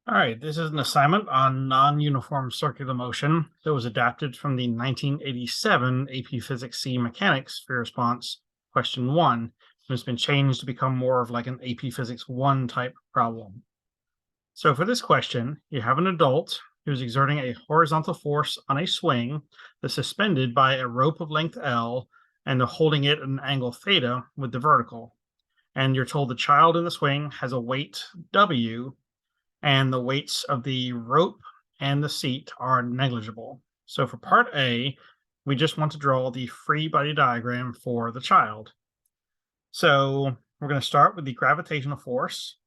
All right, this is an assignment on non-uniform circular motion that was adapted from the 1987 AP Physics C Mechanics for response question 1. And it's been changed to become more of like an AP Physics 1 type problem. So for this question, you have an adult who's exerting a horizontal force on a swing that's suspended by a rope of length L and they're holding it at an angle theta with the vertical. And you're told the child in the swing has a weight W and the weights of the rope and the seat are negligible. So for part A, we just want to draw the free body diagram for the child. So we're going to start with the gravitational force,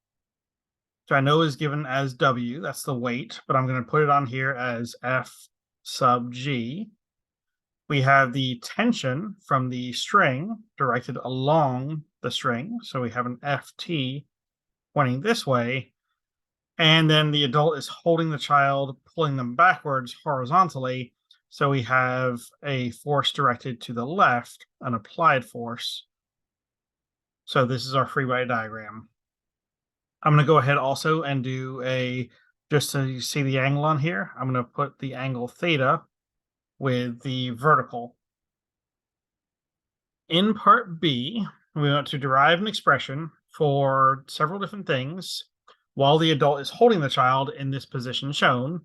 which I know is given as W, that's the weight, but I'm going to put it on here as F sub G. We have the tension from the string directed along the string. So we have an FT pointing this way. And then the adult is holding the child, pulling them backwards horizontally. So we have a force directed to the left, an applied force. So this is our free body diagram. I'm going to go ahead also and do just so you see the angle on here, I'm going to put the angle theta with the vertical. In part B, we want to derive an expression for several different things while the adult is holding the child in this position shown.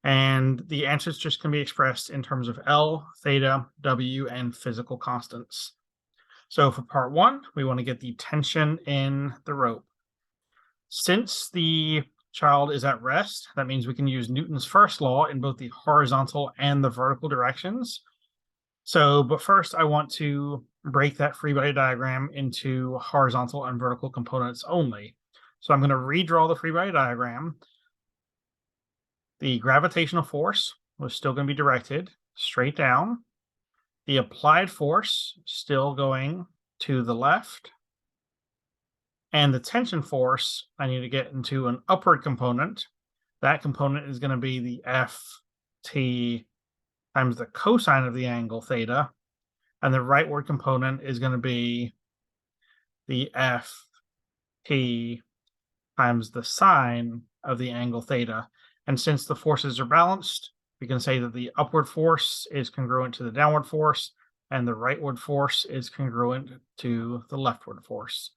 And the answers just can be expressed in terms of L, theta, W, and physical constants. So for part 1, we want to get the tension in the rope. Since the child is at rest, that means we can use Newton's first law in both the horizontal and the vertical directions. But first I want to break that free body diagram into horizontal and vertical components only. So I'm going to redraw the free body diagram. The gravitational force was still going to be directed straight down. The applied force still going to the left. And the tension force, I need to get into an upward component. That component is going to be the Ft times the cosine of the angle theta. And the rightward component is going to be the Ft times the sine of the angle theta. And since the forces are balanced, we can say that the upward force is congruent to the downward force, and the rightward force is congruent to the leftward force.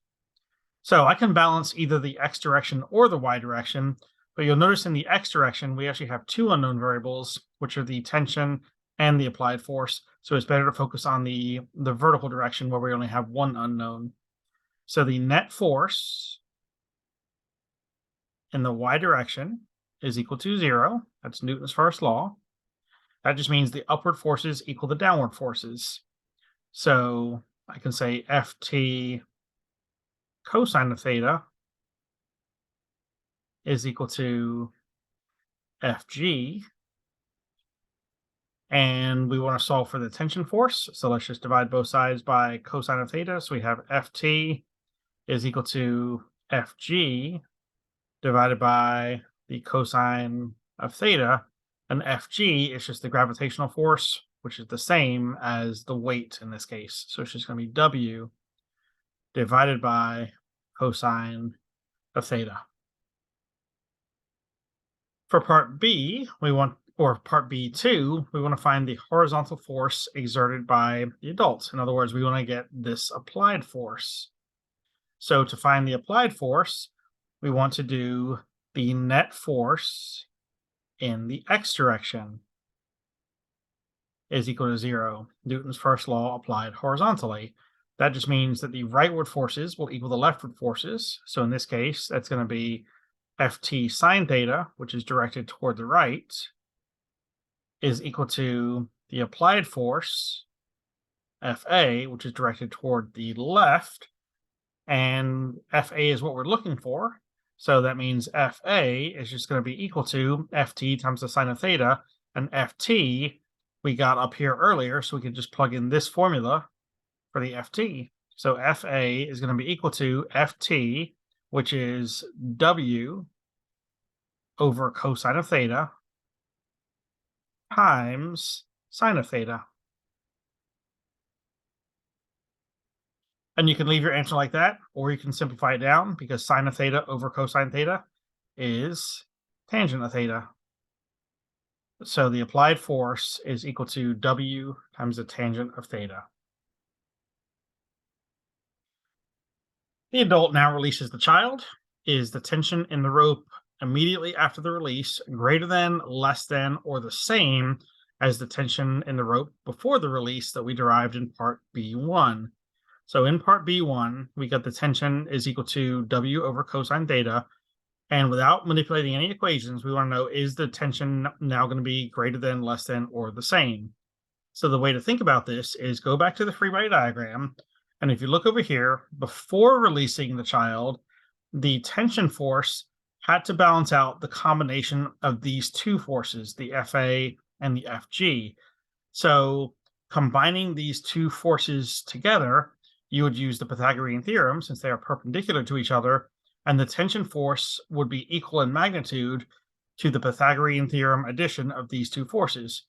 So I can balance either the x direction or the y direction, but you'll notice in the x direction, we actually have two unknown variables, which are the tension and the applied force. So it's better to focus on the vertical direction where we only have one unknown. So the net force in the y direction is equal to 0. That's Newton's first law. That just means the upward forces equal the downward forces. So I can say Ft cosine of theta is equal to Fg. And we want to solve for the tension force. So let's just divide both sides by cosine of theta. So we have Ft is equal to Fg divided by the cosine of theta, and Fg is just the gravitational force, which is the same as the weight in this case. So it's just going to be W divided by cosine of theta. For part B, part B2, we want to find the horizontal force exerted by the adult. In other words, we want to get this applied force. So to find the applied force, we want to do the net force in the x direction is equal to 0. Newton's first law applied horizontally. That just means that the rightward forces will equal the leftward forces. So in this case, that's going to be Ft sine theta, which is directed toward the right, is equal to the applied force, Fa, which is directed toward the left. And Fa is what we're looking for. So that means Fa is just going to be equal to Ft times the sine of theta. And Ft we got up here earlier, so we can just plug in this formula for the Ft. So Fa is going to be equal to Ft, which is W over cosine of theta times sine of theta. And you can leave your answer like that, or you can simplify it down because sine of theta over cosine theta is tangent of theta. So the applied force is equal to W times the tangent of theta. The adult now releases the child. Is the tension in the rope immediately after the release greater than, less than, or the same as the tension in the rope before the release that we derived in part B1? So in part B1, we got the tension is equal to W over cosine theta. And without manipulating any equations, we want to know, is the tension now going to be greater than, less than, or the same? So the way to think about this is go back to the free body diagram. And if you look over here, before releasing the child, the tension force had to balance out the combination of these two forces, the FA and the FG. So combining these two forces together, you would use the Pythagorean theorem since they are perpendicular to each other, and the tension force would be equal in magnitude to the Pythagorean theorem addition of these two forces,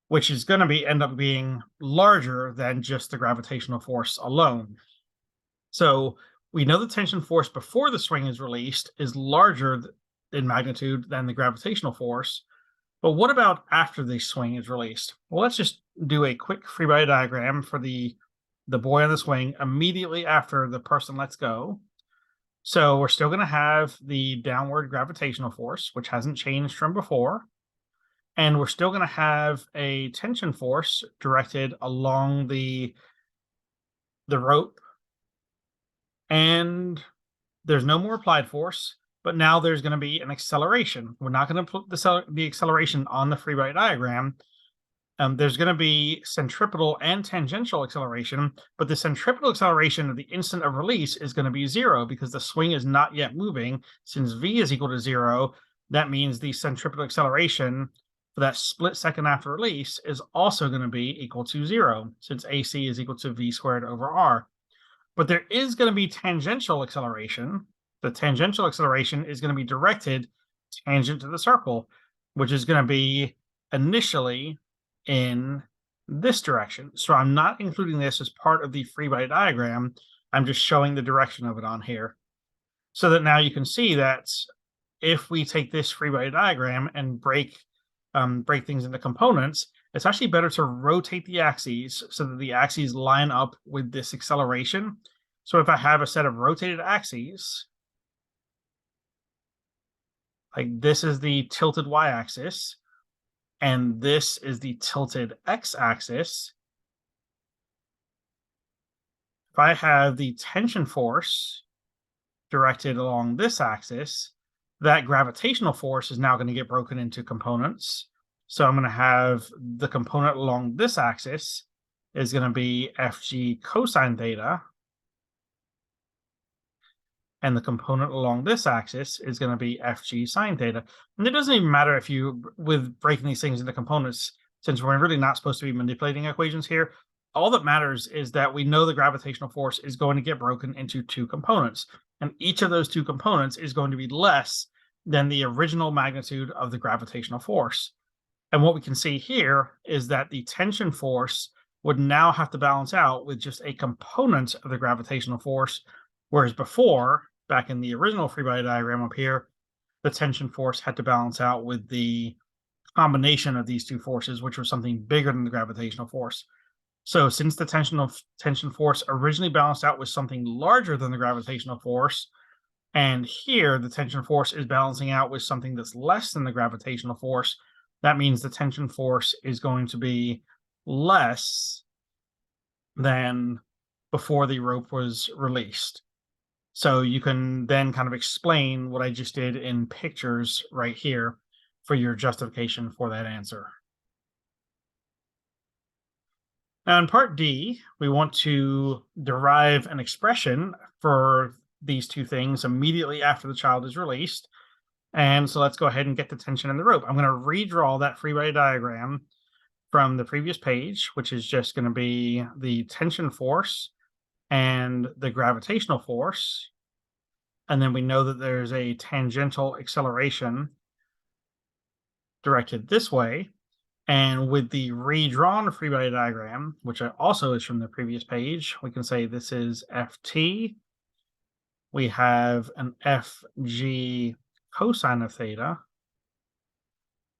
which is going to end up being larger than just the gravitational force alone. So we know the tension force before the swing is released is larger in magnitude than the gravitational force. But what about after the swing is released? Well, let's just do a quick free body diagram for the boy on the swing immediately after the person lets go. So we're still going to have the downward gravitational force, which hasn't changed from before. And we're still going to have a tension force directed along the rope. And there's no more applied force, but now there's going to be an acceleration. We're not going to put the acceleration on the free body diagram. There's going to be centripetal and tangential acceleration, but the centripetal acceleration at the instant of release is going to be 0 because the swing is not yet moving. Since V is equal to 0, that means the centripetal acceleration for that split second after release is also going to be equal to 0, since AC is equal to V squared over R. But there is going to be tangential acceleration. The tangential acceleration is going to be directed tangent to the circle, which is going to be initially in this direction. So I'm not including this as part of the free body diagram. I'm just showing the direction of it on here, so that now you can see that if we take this free body diagram and break things into components, it's actually better to rotate the axes so that the axes line up with this acceleration. So if I have a set of rotated axes, like this is the tilted y-axis, and this is the tilted x-axis. If I have the tension force directed along this axis, that gravitational force is now going to get broken into components. So I'm going to have the component along this axis is going to be Fg cosine theta, and the component along this axis is going to be Fg sine theta. And it doesn't even matter if you, with breaking these things into components, since we're really not supposed to be manipulating equations here, all that matters is that we know the gravitational force is going to get broken into two components, and each of those two components is going to be less than the original magnitude of the gravitational force. And what we can see here is that the tension force would now have to balance out with just a component of the gravitational force, whereas before, back in the original free body diagram up here, the tension force had to balance out with the combination of these two forces, which was something bigger than the gravitational force. So since the tension force originally balanced out with something larger than the gravitational force, and here the tension force is balancing out with something that's less than the gravitational force, that means the tension force is going to be less than before the rope was released. So you can then kind of explain what I just did in pictures right here for your justification for that answer. Now in part D, we want to derive an expression for these two things immediately after the child is released. And so let's go ahead and get the tension in the rope. I'm going to redraw that free body diagram from the previous page, which is just going to be the tension force and the gravitational force. And then we know that there's a tangential acceleration directed this way. And with the redrawn free body diagram, which also is from the previous page, we can say this is Ft. We have an Fg cosine of theta,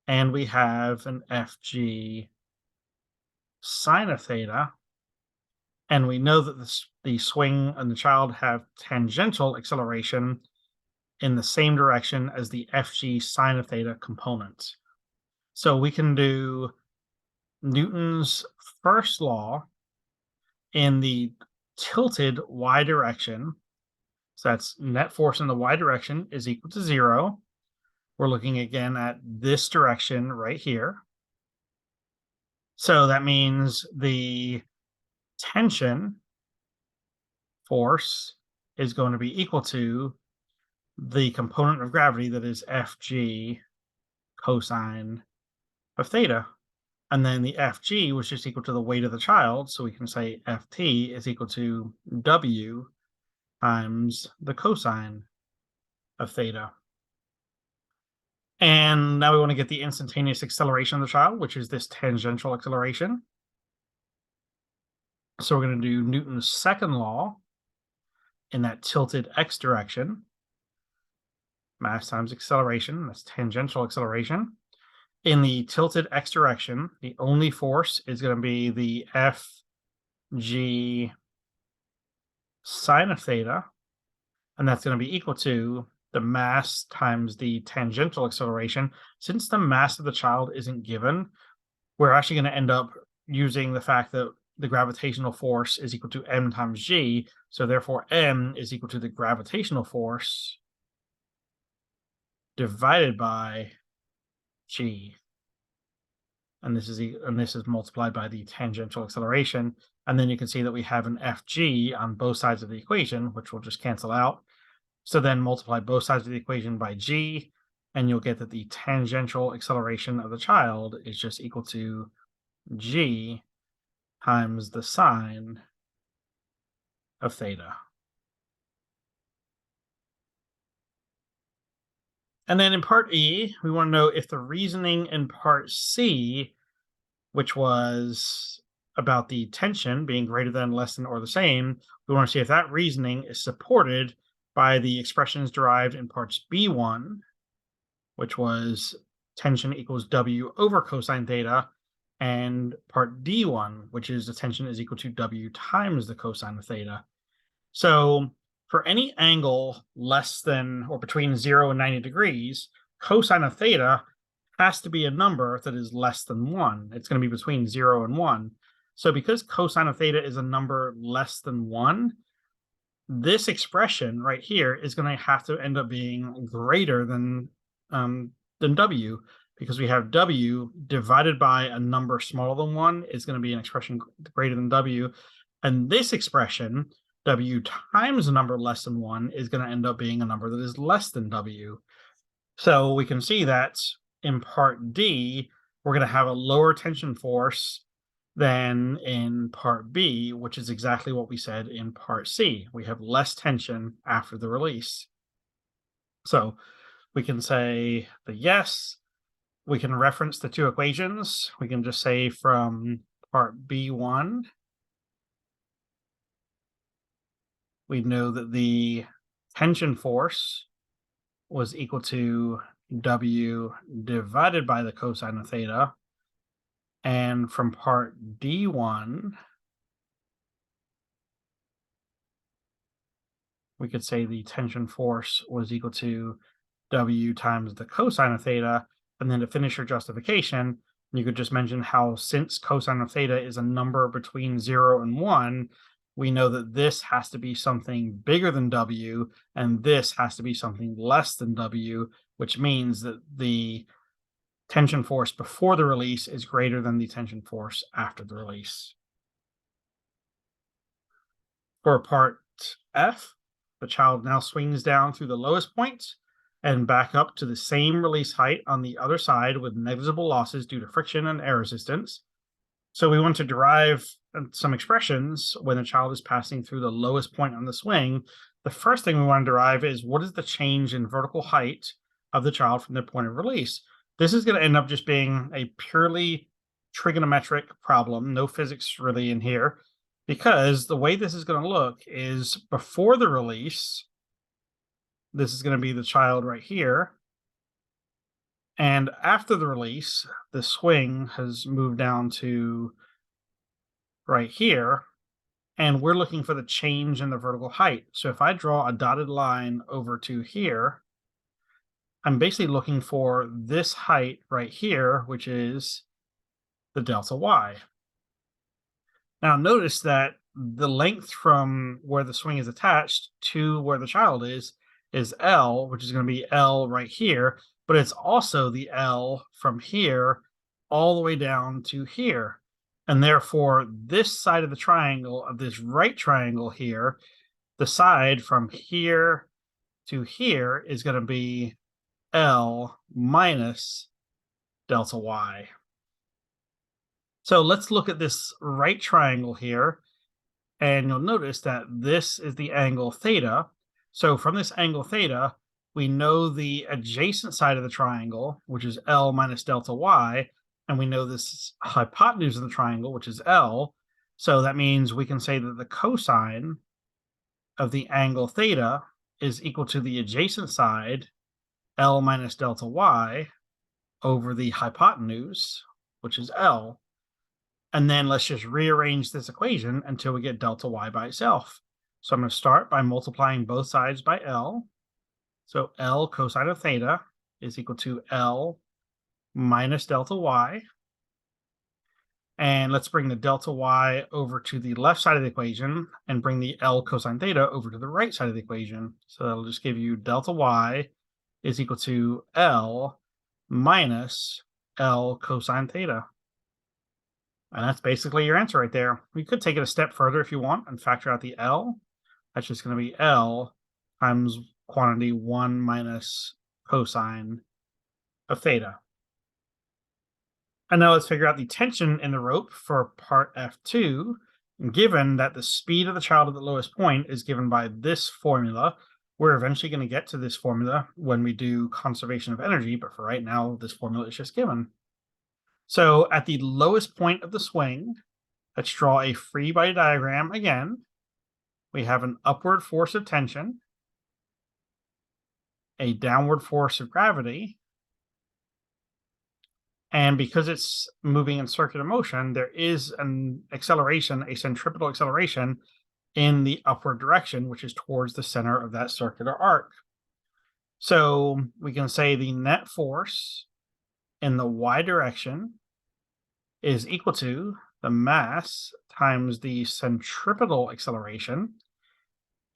and we have an FG sine of theta, and we know that the swing and the child have tangential acceleration in the same direction as the FG sine of theta component. So we can do Newton's first law in the tilted y direction. So that's net force in the y direction is equal to 0. We're looking again at this direction right here. So that means the tension force is going to be equal to the component of gravity that is Fg cosine of theta. And then the Fg was just equal to the weight of the child. So we can say Ft is equal to W times the cosine of theta. And now we want to get the instantaneous acceleration of the child, which is this tangential acceleration. So we're going to do Newton's second law in that tilted x direction. Mass times acceleration, that's tangential acceleration. In the tilted x direction, the only force is going to be the Fg sine of theta, and that's going to be equal to the mass times the tangential acceleration. Since the mass of the child isn't given, we're actually going to end up using the fact that the gravitational force is equal to m times g, so therefore m is equal to the gravitational force divided by g. And this is multiplied by the tangential acceleration. And then you can see that we have an Fg on both sides of the equation, which will just cancel out. So then multiply both sides of the equation by g, and you'll get that the tangential acceleration of the child is just equal to g times the sine of theta. And then in part E, we want to know if the reasoning in part C, which was about the tension being greater than, less than, or the same, we want to see if that reasoning is supported by the expressions derived in parts B1, which was tension equals W over cosine theta, and part D1, which is the tension is equal to W times the cosine of theta. So for any angle less than or between 0 and 90 degrees, cosine of theta has to be a number that is less than 1. It's going to be between 0 and 1. So because cosine of theta is a number less than 1, this expression right here is going to have to end up being greater than W, because we have W divided by a number smaller than 1 is going to be an expression greater than W. And this expression, W times a number less than 1, is going to end up being a number that is less than W. So we can see that in part D, we're going to have a lower tension force than in part B, which is exactly what we said in part C. We have less tension after the release. So we can say that yes, we can reference the two equations. We can just say from part B1, we know that the tension force was equal to W divided by the cosine of theta. And from part D1, we could say the tension force was equal to W times the cosine of theta. And then to finish your justification, you could just mention how since cosine of theta is a number between 0 and 1, we know that this has to be something bigger than W, and this has to be something less than W, which means that the tension force before the release is greater than the tension force after the release. For part F, the child now swings down through the lowest point and back up to the same release height on the other side with negligible losses due to friction and air resistance. So we want to derive some expressions when the child is passing through the lowest point on the swing. The first thing we want to derive is what is the change in vertical height of the child from their point of release. This is going to end up just being a purely trigonometric problem, no physics really in here, because the way this is going to look is before the release, this is going to be the child right here. And after the release, the swing has moved down to right here, and we're looking for the change in the vertical height. So if I draw a dotted line over to here, I'm basically looking for this height right here, which is the delta y. Now notice that the length from where the swing is attached to where the child is L, which is going to be L right here, but it's also the L from here all the way down to here. And therefore, this side of the triangle, of this right triangle here, the side from here to here is going to be L minus delta y. So let's look at this right triangle here, and you'll notice that this is the angle theta. So from this angle theta, we know the adjacent side of the triangle, which is L minus delta y, and we know this hypotenuse of the triangle, which is L. So that means we can say that the cosine of the angle theta is equal to the adjacent side, L minus delta y, over the hypotenuse, which is L. And then let's just rearrange this equation until we get delta y by itself. So I'm going to start by multiplying both sides by L. So L cosine of theta is equal to L minus delta y. And let's bring the delta y over to the left side of the equation and bring the L cosine theta over to the right side of the equation. So that'll just give you delta y is equal to L minus L cosine theta. And that's basically your answer right there. You could take it a step further if you want and factor out the L. That's just going to be L times quantity 1 minus cosine of theta. And now let's figure out the tension in the rope for part F2. Given that the speed of the child at the lowest point is given by this formula, we're eventually going to get to this formula when we do conservation of energy, but for right now, this formula is just given. So at the lowest point of the swing, let's draw a free body diagram again. We have an upward force of tension, a downward force of gravity, and because it's moving in circular motion, there is an acceleration, a centripetal acceleration in the upward direction, which is towards the center of that circular arc. So we can say the net force in the y direction is equal to the mass times the centripetal acceleration.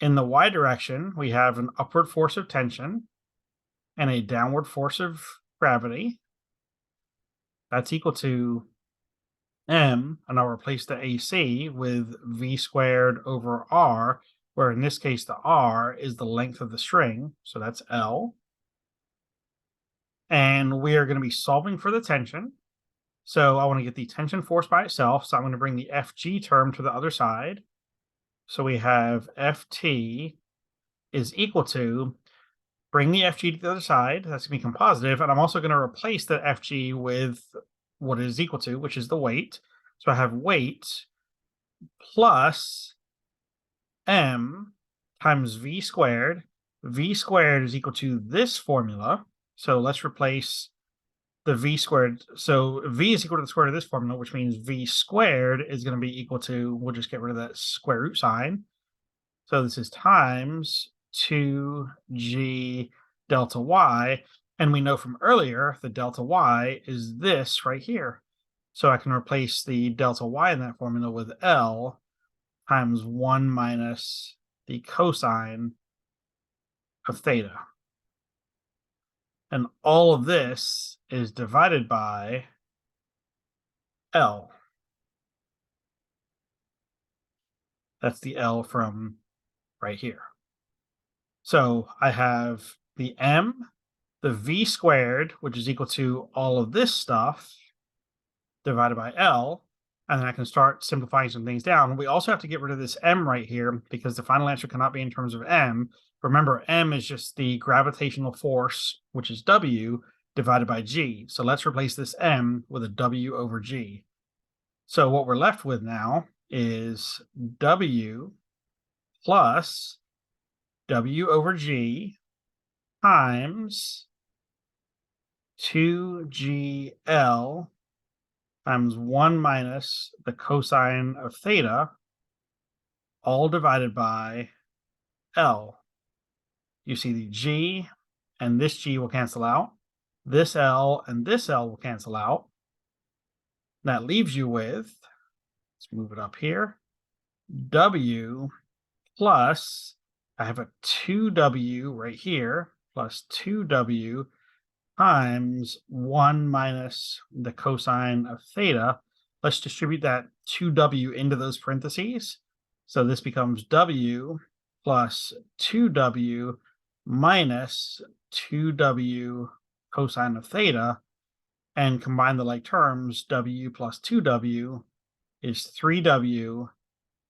In the y direction, we have an upward force of tension and a downward force of gravity. That's equal to m, and I'll replace the AC with v squared over r, where in this case the r is the length of the string, so that's L. And we are going to be solving for the tension. So I want to get the tension force by itself, so I'm going to bring the Fg term to the other side. So we have Ft is equal to, bring the Fg to the other side, that's going to become positive, and I'm also going to replace the Fg with what it is equal to, which is the weight. So I have weight plus m times v squared. V squared is equal to this formula. So let's replace the v squared. So v is equal to the square root of this formula, which means v squared is going to be equal to, we'll just get rid of that square root sign. So this is times 2g delta y. And we know from earlier the delta y is this right here. So I can replace the delta y in that formula with L times 1 minus the cosine of theta. And all of this is divided by L. That's the L from right here. So I have the m, the v squared, which is equal to all of this stuff, divided by L, and then I can start simplifying some things down. We also have to get rid of this m right here because the final answer cannot be in terms of m. Remember, m is just the gravitational force, which is W, divided by g. So let's replace this m with a W over g. So what we're left with now is W plus W over g times 2GL times 1 minus the cosine of theta, all divided by L. You see the G and this G will cancel out. This L and this L will cancel out. That leaves you with, let's move it up here, W plus, I have a 2W right here, plus 2W times 1 minus the cosine of theta. Let's distribute that 2W into those parentheses. So this becomes W plus 2W minus 2W cosine of theta. And combine the like terms, W plus 2W is 3W,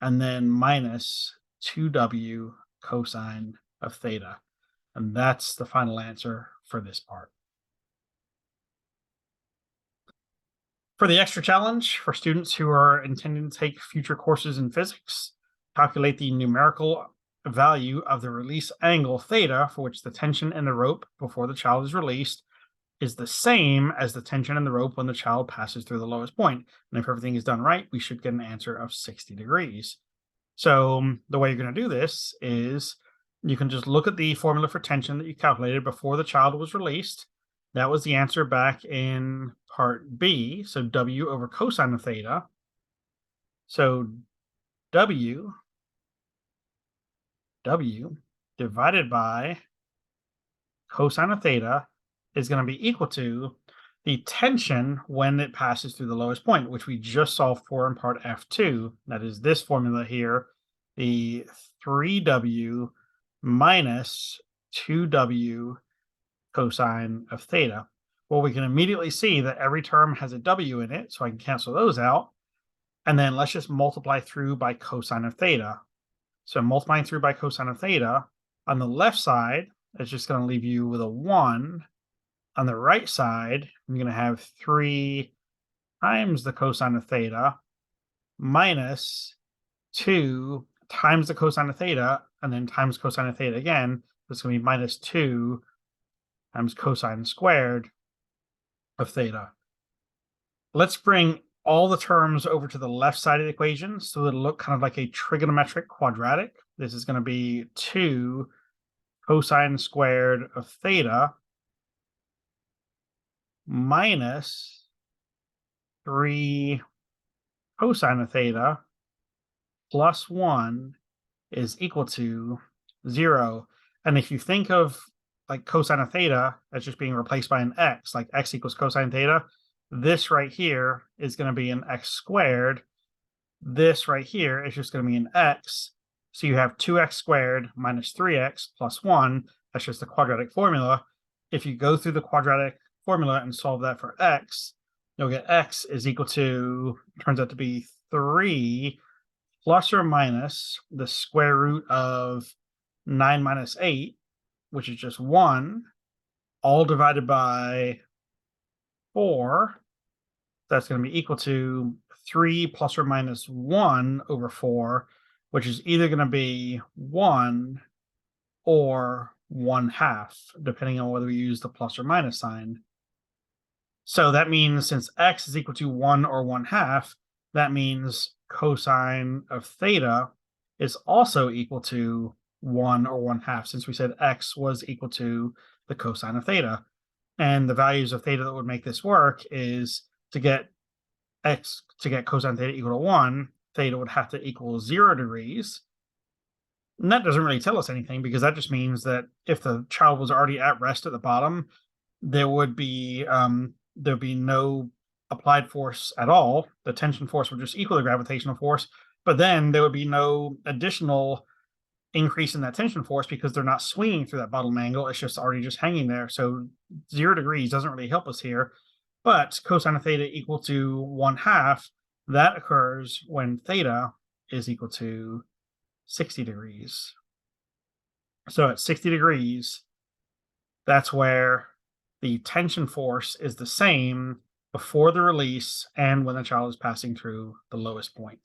and then minus 2W cosine of theta. And that's the final answer for this part. For the extra challenge, for students who are intending to take future courses in physics, calculate the numerical value of the release angle theta for which the tension in the rope before the child is released is the same as the tension in the rope when the child passes through the lowest point. And if everything is done right, we should get an answer of 60 degrees. So the way you're going to do this is you can just look at the formula for tension that you calculated before the child was released. That was the answer back in part B. So W over cosine of theta. So W divided by cosine of theta is going to be equal to the tension when it passes through the lowest point, which we just solved for in part F2. That is this formula here, the 3W minus 2W cosine of theta. Well, we can immediately see that every term has a W in it, so I can cancel those out. And then let's just multiply through by cosine of theta. So multiplying through by cosine of theta, on the left side, it's just going to leave you with a 1. On the right side, I'm going to have 3 times the cosine of theta minus 2 times the cosine of theta, and then times cosine of theta again. It's going to be minus 2 times cosine squared of theta. Let's bring all the terms over to the left side of the equation so it'll look kind of like a trigonometric quadratic. This is going to be 2 cosine squared of theta minus 3 cosine of theta plus 1 is equal to 0. And if you think of like cosine of theta as just being replaced by an x, like x equals cosine theta, this right here is going to be an x squared. This right here is just going to be an x. So you have 2x squared minus 3x plus 1. That's just the quadratic formula. If you go through the quadratic formula and solve that for x, you'll get x is equal to, turns out to be 3 plus or minus the square root of 9 minus 8, which is just 1, all divided by 4. That's going to be equal to 3 plus or minus 1 over 4, which is either going to be 1 or 1/2, depending on whether we use the plus or minus sign. So that means since x is equal to 1 or 1/2, that means cosine of theta is also equal to 1 or 1/2, since we said x was equal to the cosine of theta. And the values of theta that would make this work is to get cosine theta equal to 1, theta would have to equal 0 degrees. And that doesn't really tell us anything, because that just means that if the child was already at rest at the bottom, there would be no applied force at all. The tension force would just equal the gravitational force, but then there would be no additional increase in that tension force because they're not swinging through that bottom angle. It's just already just hanging there. So 0 degrees doesn't really help us here. But cosine of theta equal to 1/2, that occurs when theta is equal to 60 degrees. So at 60 degrees, that's where the tension force is the same before the release and when the child is passing through the lowest point.